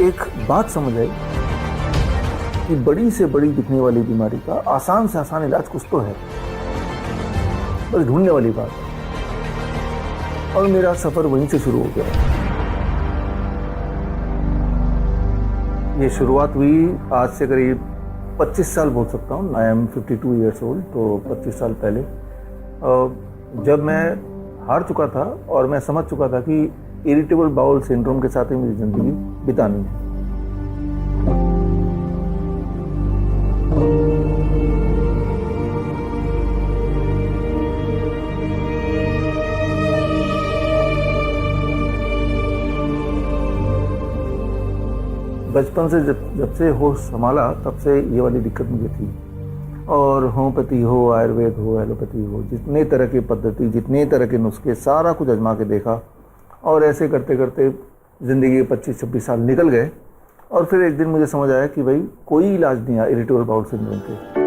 एक बात समझ आई कि बड़ी से बड़ी दिखने वाली बीमारी का आसान से आसान इलाज कुछ तो है, बस ढूंढने वाली बात है। और मेरा सफर वहीं से शुरू हो गया। ये शुरुआत हुई आज से करीब 25 साल बोल सकता हूँ। I am 52 years old. तो 25 साल पहले जब मैं हार चुका था और मैं समझ चुका था कि इरिटेबल बाउल सिंड्रोम के साथ ही मेरी ज़िंदगी बितानी है। बचपन से जब से होश संभाला तब से ये वाली दिक्कत मुझे थी। और होम्योपैथी हो, आयुर्वेद हो, एलोपैथी हो, जितने तरह की पद्धति, जितने तरह के नुस्खे, सारा कुछ आजमा के देखा। और ऐसे करते करते ज़िंदगी के 25-26 साल निकल गए। और फिर एक दिन मुझे समझ आया कि भाई कोई इलाज नहीं है इरिटेबल बाउल सिंड्रोम के।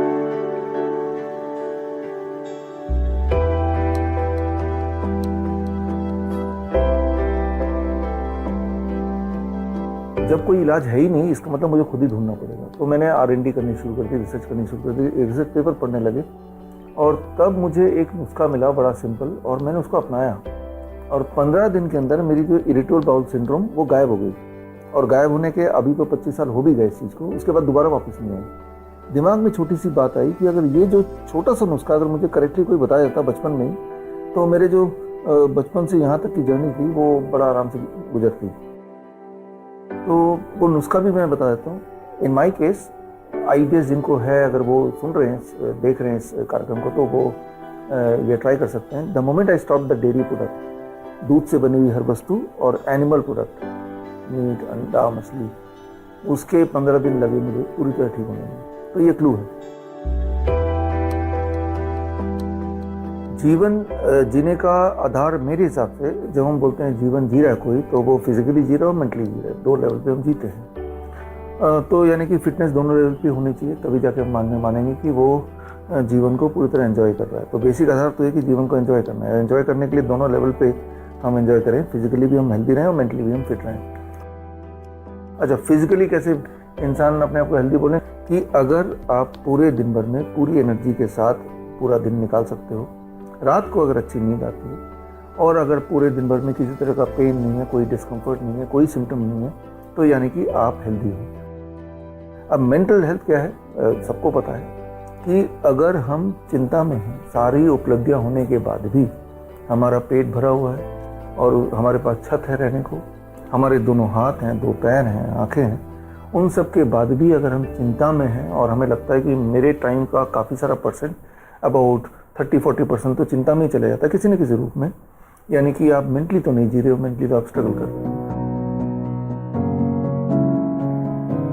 जब कोई इलाज है ही नहीं, इसका मतलब मुझे खुद ही ढूंढना पड़ेगा। तो मैंने R&D करनी शुरू कर दी, रिसर्च करनी शुरू कर दी, रिसर्च पेपर पढ़ने लगे। और तब मुझे एक नुस्खा मिला बड़ा सिंपल, और मैंने उसको अपनाया। और 15 दिन के अंदर मेरी जो इरिटेबल बाउल सिंड्रोम वो गायब हो गई। और गायब होने के अभी तो 25 साल हो भी गए इस चीज़ को, उसके बाद दोबारा वापस नहीं आई। दिमाग में छोटी सी बात आई कि अगर ये जो छोटा सा नुस्खा अगर मुझे करेक्टली कोई बताया जाता बचपन में ही, तो मेरे जो बचपन से यहाँ तक की जर्नी थी वो बड़ा आराम से गुजरती। तो वो नुस्खा भी मैं बता देता हूँ। इन माई केस IBS जिनको है, अगर वो सुन रहे हैं, देख रहे हैं इस कार्यक्रम को, तो वो ये ट्राई कर सकते हैं। The moment I stop the dairy product, दूध से बनी हुई हर वस्तु और एनिमल प्रोडक्ट, मीट, अंडा, मछली, उसके 15 दिन लगे मुझे पूरी तरह ठीक होने में। तो ये क्लू है। जीवन जीने का आधार मेरे हिसाब से, जब हम बोलते हैं जीवन जी रहा है कोई, तो वो फिजिकली जी रहा है और मेंटली जी रहा है। 2 लेवल पे हम जीते हैं। तो यानी कि फिटनेस दोनों लेवल पे होनी चाहिए, तभी जाके हम मानेंगे कि वो जीवन को पूरी तरह एंजॉय कर रहा है। तो बेसिक आधार तो है कि जीवन को एंजॉय करना है। एंजॉय करने के लिए दोनों लेवल पे हम एंजॉय करें, फिजिकली भी हम हेल्दी रहें और मेंटली भी हम फिट रहें। अच्छा, फिजिकली कैसे इंसान अपने आप को हेल्दी बोलें कि अगर आप पूरे दिन भर में पूरी एनर्जी के साथ पूरा दिन निकाल सकते हो, रात को अगर अच्छी नींद आती है, और अगर पूरे दिन भर में किसी तरह का पेन नहीं है, कोई डिस्कम्फर्ट नहीं है, कोई सिम्टम नहीं है, तो यानी कि आप हेल्दी हो। अब मेंटल हेल्थ क्या है, सबको पता है कि अगर हम चिंता में हैं, सारी उपलब्धियां होने के बाद भी हमारा पेट भरा हुआ है और हमारे पास छत है रहने को, हमारे दोनों हाथ हैं, 2 पैर हैं, आंखें हैं, उन सब के बाद भी अगर हम चिंता में हैं और हमें लगता है कि मेरे टाइम का काफ़ी सारा परसेंट, अबाउट 30-40% तो चिंता में ही चले जाता है किसी न किसी रूप में, यानी कि आप मेंटली तो नहीं जी रहे हो, मेंटली तो आप स्ट्रगल कर रहे हो।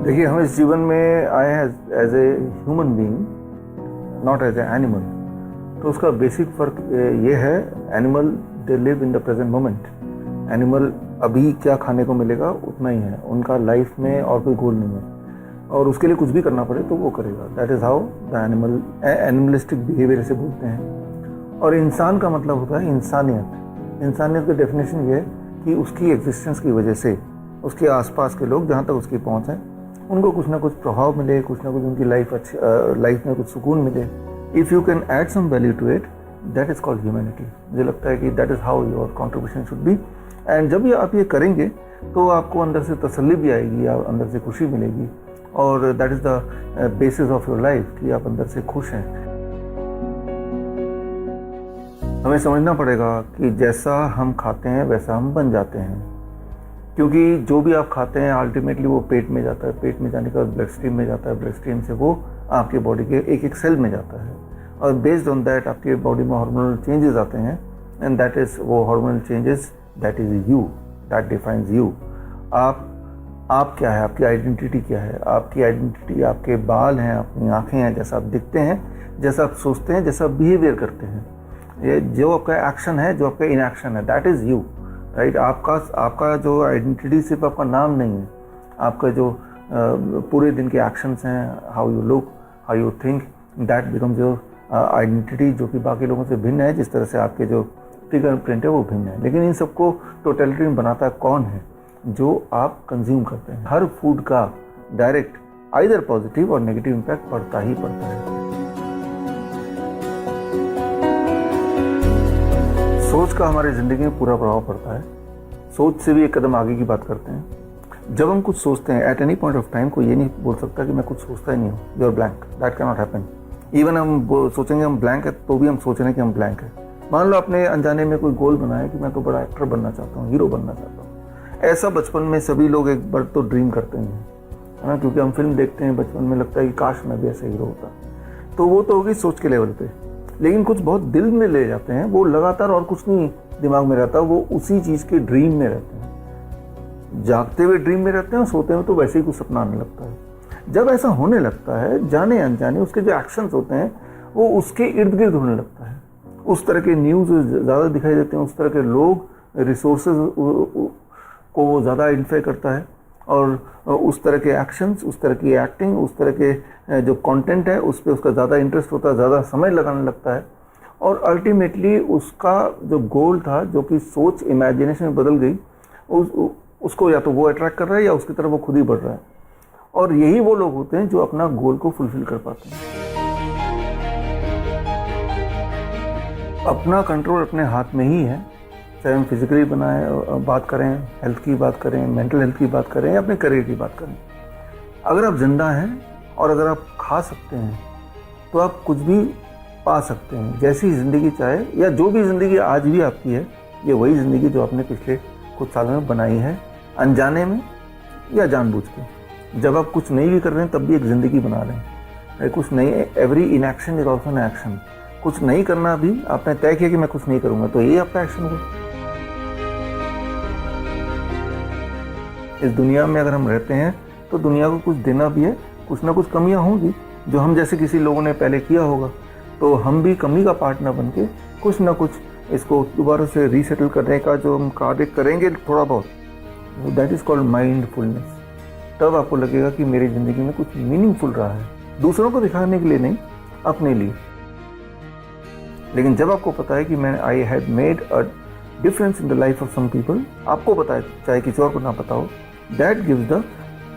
देखिए, हम इस जीवन में आए हैं as a human being, not as a animal. तो उसका बेसिक फ़र्क ये है, animal they live in the present moment. Animal अभी क्या खाने को मिलेगा उतना ही है, उनका लाइफ में और कोई गोल नहीं है, और उसके लिए कुछ भी करना पड़े तो वो करेगा। That is how the animalistic behaviour से बोलते हैं। और इंसान का मतलब होता है इंसानियत। इंसानियत की डेफिनेशन ये है कि उसकी एग्जिस्टेंस की वजह से उसके आसपास के लोग, जहाँ तक उसकी पहुँच है, उनको कुछ ना कुछ प्रभाव मिले, कुछ ना कुछ उनकी लाइफ में कुछ सुकून मिले। If you can add some value to it, that is called humanity. मुझे लगता है कि that is how your contribution should be. And जब ये आप ये करेंगे तो आपको अंदर से तसल्ली भी आएगी, या अंदर से खुशी मिलेगी, और that is the basis of your life कि आप अंदर से खुश हैं। हमें समझना पड़ेगा कि जैसा हम खाते हैं वैसा हम बन जाते हैं, क्योंकि जो भी आप खाते हैं अल्टीमेटली वो पेट में जाता है, पेट में जाने के बाद ब्लड स्ट्रीम में जाता है, ब्लड स्ट्रीम से वो आपके बॉडी के एक एक सेल में जाता है, और बेस्ड ऑन दैट आपके बॉडी में हार्मोनल चेंजेस आते हैं। एंड दैट इज़ वो hormonal changes, that is you, that defines you. आप क्या है, आपकी आइडेंटिटी क्या है? आपकी आइडेंटिटी आपके बाल हैं, अपनी आंखें हैं, जैसा आप दिखते हैं, जैसा आप सोचते हैं, जैसा आप बिहेवियर करते हैं, ये जो आपका एक्शन है, जो आपका इनएक्शन है, दैट इज़ यू, राइट। आपका जो आइडेंटिटी सिर्फ आपका नाम नहीं है, आपका जो पूरे दिन के एक्शंस हैं, how you look, how you think, that becomes your identity, जो कि बाकी लोगों से भिन्न है। जिस तरह से आपके जो फिंगर प्रिंट है वो भिन्न है, लेकिन इन सबको टोटलिटी में बनाता कौन है? जो आप कंज्यूम करते हैं। हर फूड का डायरेक्ट आइदर पॉजिटिव और नेगेटिव इम्पैक्ट पड़ता ही पड़ता है। सोच का हमारी ज़िंदगी में पूरा प्रभाव पड़ता है। सोच से भी एक कदम आगे की बात करते हैं। जब हम कुछ सोचते हैं, at any point of time कोई ये नहीं बोल सकता कि मैं कुछ सोचता ही नहीं हूँ, you are blank, that can not happen. Even हम सोचेंगे हम ब्लैंक है तो भी हम सोच रहे हैं कि हम ब्लैंक है। मान लो आपने अनजाने में कोई गोल बनाया कि मैं तो बड़ा एक्टर बनना चाहता हूँ, हीरो बनना चाहता हूँ। ऐसा बचपन में सभी लोग एक बार तो ड्रीम करते हैं, है ना, क्योंकि हम फिल्म देखते हैं बचपन में, लगता है कि काश मैं भी ऐसा हीरो होता। तो वो तो होगी सोच के लेवल पे। लेकिन कुछ बहुत दिल में ले जाते हैं, वो लगातार और कुछ नहीं दिमाग में रहता, वो उसी चीज़ के ड्रीम में रहते हैं। जागते हुए ड्रीम में रहते हैं और सोते हुए तो वैसे ही कुछ सपना आने लगता है। जब ऐसा होने लगता है, जाने अनजाने उसके जो एक्शंस होते हैं वो उसके इर्द गिर्द होने लगता है। उस तरह के न्यूज़ ज़्यादा दिखाई देते हैं, उस तरह के लोग, रिसोर्सेज को वो ज़्यादा आइडेंटिफाई करता है, और उस तरह के एक्शंस, उस तरह की एक्टिंग, उस तरह के जो कंटेंट है उस पर उसका ज़्यादा इंटरेस्ट होता है, ज़्यादा समय लगाने लगता है। और अल्टीमेटली उसका जो गोल था, जो कि सोच इमेजिनेशन में बदल गई, उसको या तो वो अट्रैक्ट कर रहा है या उसकी तरफ वो खुद ही बढ़ रहा है। और यही वो लोग होते हैं जो अपना गोल को फुलफिल कर पाते हैं। अपना कंट्रोल अपने हाथ में ही है, चाहे हम फिजिकली बात करें, हेल्थ की बात करें, मेंटल हेल्थ की बात करें या अपने करियर की बात करें। अगर आप जिंदा हैं और अगर आप खा सकते हैं तो आप कुछ भी पा सकते हैं, जैसी ज़िंदगी चाहे, या जो भी ज़िंदगी आज भी आपकी है, ये वही ज़िंदगी जो आपने पिछले कुछ सालों में बनाई है, अनजाने में या जानबूझ के। जब आप कुछ नहीं भी कर रहे हैं तब भी एक ज़िंदगी बना रहे हैं। कुछ नहीं, every inaction is also an action. कुछ नहीं करना भी आपने तय किया कि मैं कुछ नहीं करूँगा, तो यही आपका एक्शन होगा। इस दुनिया में अगर हम रहते हैं तो दुनिया को कुछ देना भी है, कुछ ना कुछ कमियां होंगी जो हम जैसे किसी लोगों ने पहले किया होगा, तो हम भी कमी का पार्ट ना बन के कुछ ना कुछ इसको दोबारा से रीसेटल करने का जो हम कार्य करेंगे थोड़ा बहुत, दैट इज़ कॉल्ड माइंडफुलनेस। तब आपको लगेगा कि मेरी ज़िंदगी में कुछ मीनिंगफुल रहा है, दूसरों को दिखाने के लिए नहीं, अपने लिए। लेकिन जब आपको पता है कि मैं I had made a difference in the life of some people, आपको पता है, चाहे किसी और को ना पता हो, that gives the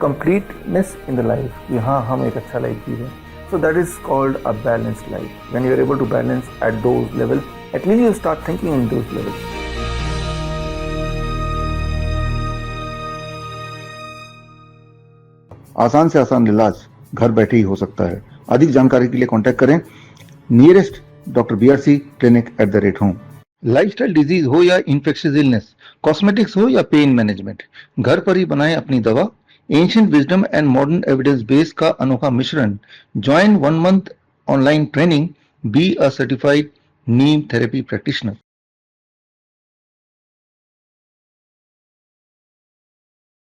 completeness in the life कि हाँ, हम एक अच्छा लाइफ जी रहे हैं। So that is called a balanced life. When you are able to balance at those level, at least you start thinking in those levels. आसान से आसान इलाज घर बैठे ही हो सकता है। अधिक जानकारी के लिए कांटेक्ट करें nearest doctor BRC clinic@home। Lifestyle disease हो या इन्फेक्शियस इलनेस, कॉस्मेटिक्स हो या पेन मैनेजमेंट, घर पर ही बनाएं अपनी दवा। Ancient wisdom and modern evidence base का अनोखा मिश्रण। Join 1 month online training, be a certified Neem therapy practitioner.